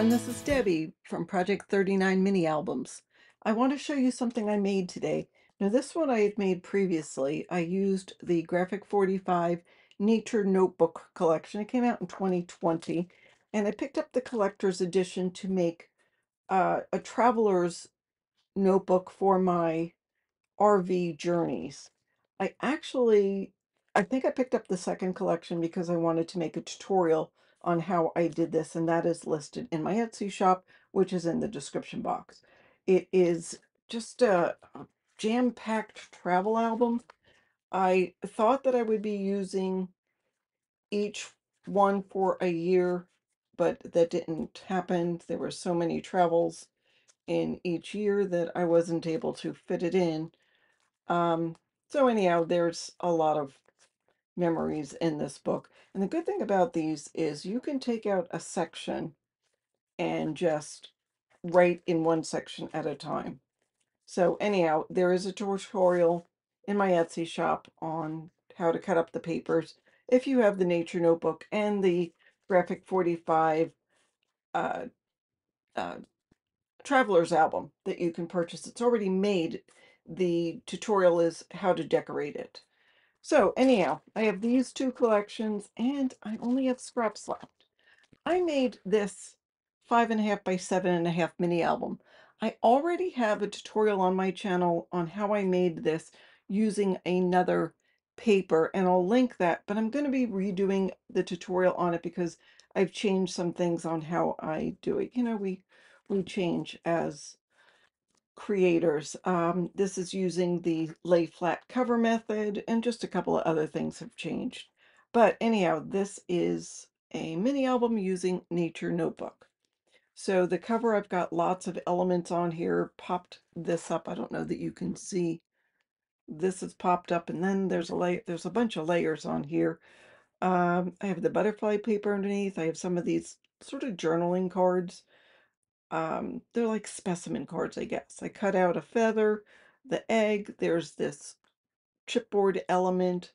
everyone, this is Debbie from Project 39 Mini Albums. I want to show you something I made today. Now this one I had made previously. I used the Graphic 45 Nature Notebook collection. It came out in 2020, and I picked up the collector's edition to make a traveler's notebook for my RV journeys. I think I picked up the second collection because I wanted to make a tutorial on how I did this, and that is listed in my Etsy shop, which is in the description box. It is just a jam-packed travel album. I thought that I would be using each one for a year, but that didn't happen. There were so many travels in each year that I wasn't able to fit it in. Um, so anyhow, there's a lot of memories in this book. And the good thing about these is you can take out a section and just write in one section at a time. So anyhow, there is a tutorial in my Etsy shop on how to cut up the papers if you have the Nature Notebook and the Graphic 45 uh, uh, Traveler's Album that you can purchase. It's already made. The tutorial is how to decorate it. So anyhow, I have these two collections and I only have scraps left. I made this 5.5 by 7.5 mini album. I already have a tutorial on my channel on how I made this using another paper, and I'll link that, but I'm going to be redoing the tutorial on it because I've changed some things on how I do it. You know, we change as creators. This is using the lay flat cover method, and just a couple of other things have changed. But anyhow, this is a mini album using Nature Notebook. So the cover, I've got lots of elements on here. Popped this up. I don't know that you can see. This is popped up, and then there's a bunch of layers on here. I have the butterfly paper underneath. I have some of these sort of journaling cards. They're like specimen cards, I guess. I cut out a feather, the egg, there's this chipboard element.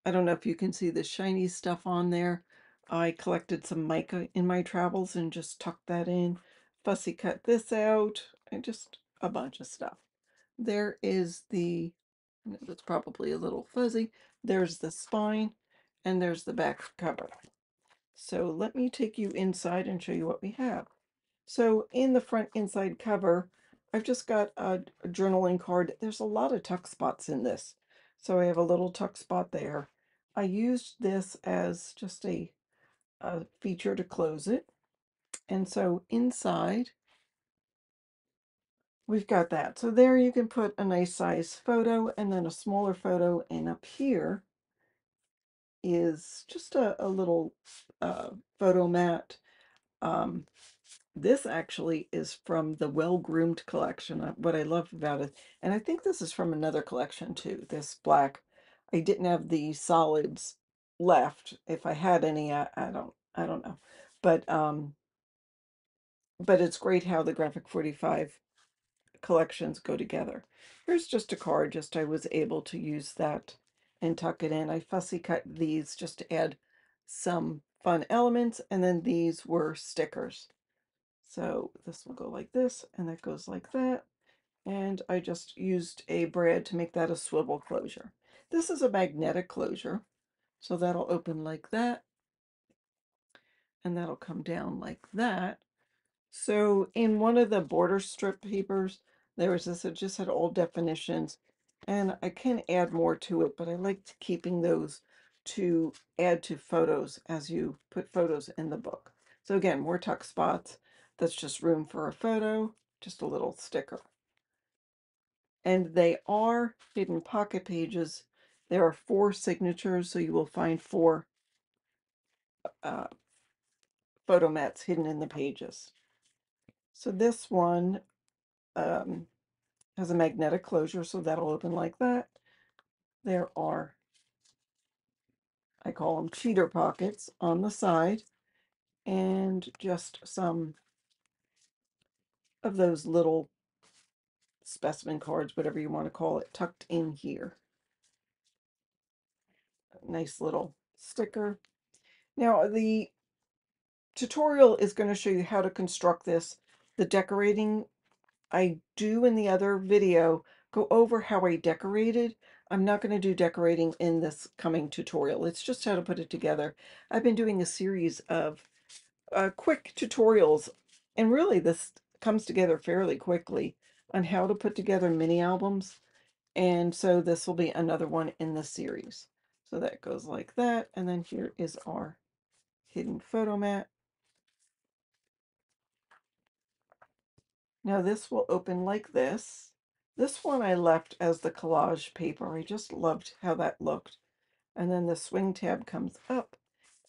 I don't know if you can see the shiny stuff on there. I collected some mica in my travels and just tucked that in. Fussy cut this out, and just a bunch of stuff. There is that's probably a little fuzzy. There's the spine, and there's the back cover. So let me take you inside and show you what we have. So in the front inside cover, I've just got a journaling card. There's a lot of tuck spots in this. So I have a little tuck spot there. I used this as just a feature to close it. And so inside, we've got that. So there you can put a nice size photo and then a smaller photo. And up here is just a little photo mat. Um, This actually is from the Well-Groomed collection. What I love about it, and I think this is from another collection too, this black. I didn't have the solids left. If I had any, I don't know. But it's great how the Graphic 45 collections go together. Here's just a card, just I was able to use that and tuck it in. I fussy cut these just to add some fun elements, and then these were stickers. So this will go like this, and that goes like that. And I just used a brad to make that a swivel closure. This is a magnetic closure, so that'll open like that, and that'll come down like that. So in one of the border strip papers, there was this, it just had old definitions, and I can add more to it, but I liked keeping those to add to photos as you put photos in the book. So again, more tuck spots. That's just room for a photo, just a little sticker. And they are hidden pocket pages. There are 4 signatures, so you will find 4 uh, photo mats hidden in the pages. So this one has a magnetic closure, so that'll open like that. There are, I call them cheater pockets on the side, and just some of those little specimen cards, whatever you want to call it, tucked in here. Nice little sticker. Now, the tutorial is going to show you how to construct this. The decorating I do in the other video go over how I decorated. I'm not going to do decorating in this coming tutorial. It's just how to put it together. I've been doing a series of quick tutorials, and really this comes together fairly quickly on how to put together mini albums. And so this will be another one in the series. So that goes like that. And then here is our hidden photo mat. Now this will open like this. This one I left as the collage paper. I just loved how that looked. And then the swing tab comes up,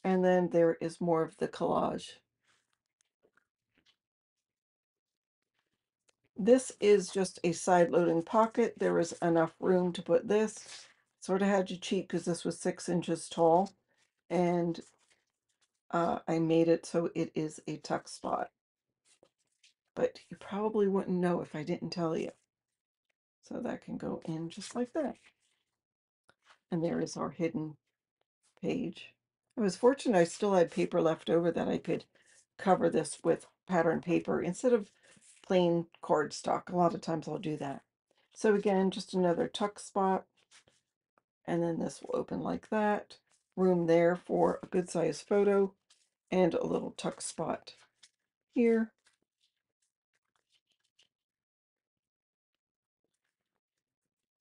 and then there is more of the collage. This is just a side loading pocket. There is enough room to put this. Sort of had to cheat because this was 6 inches tall, and I made it so it is a tuck spot. But you probably wouldn't know if I didn't tell you. So that can go in just like that. And there is our hidden page. I was fortunate I still had paper left over that I could cover this with pattern paper instead of plain cardstock. A lot of times I'll do that. So again, just another tuck spot. And then this will open like that. Room there for a good sized photo and a little tuck spot here.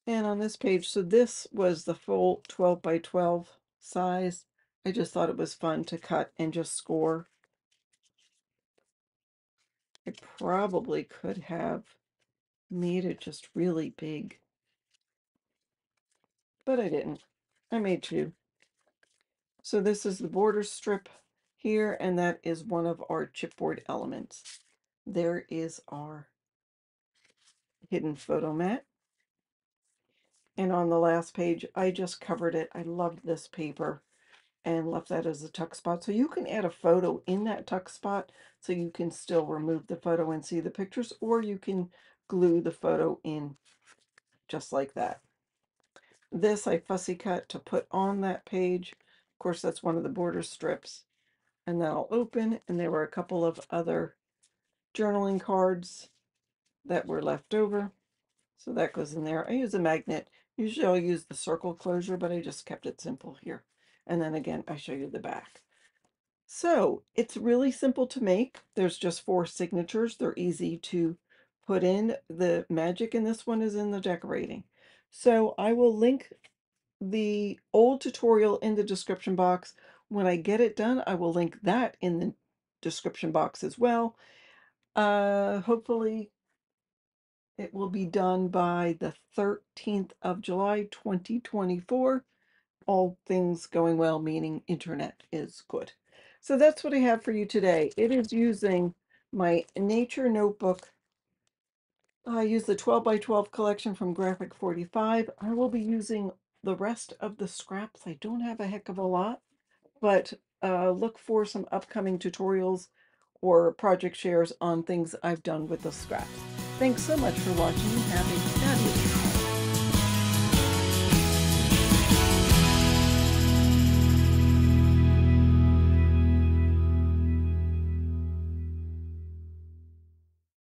And on this page, so this was the full 12 by 12 size. I just thought it was fun to cut and just score. I probably could have made it just really big, but I didn't. I made 2. So this is the border strip here, and that is one of our chipboard elements. There is our hidden photo mat. And on the last page, I just covered it. I loved this paper and left that as a tuck spot. So you can add a photo in that tuck spot so you can still remove the photo and see the pictures, or you can glue the photo in just like that. This I fussy cut to put on that page. Of course, that's one of the border strips. And that'll open, and there were a couple of other journaling cards that were left over. So that goes in there. I use a magnet. Usually I'll use the circle closure, but I just kept it simple here. And then again, I show you the back. So it's really simple to make. There's just 4 signatures. They're easy to put in. The magic in this one is in the decorating. So I will link the old tutorial in the description box. When I get it done, I will link that in the description box as well. Hopefully it will be done by the 13th of July, 2024. All things going well, meaning internet is good. So that's what I have for you today. It is using my nature notebook. I use the 12 by 12 collection from Graphic 45. I will be using the rest of the scraps. I don't have a heck of a lot, but look for some upcoming tutorials or project shares on things I've done with the scraps. Thanks so much for watching, and have a fabulous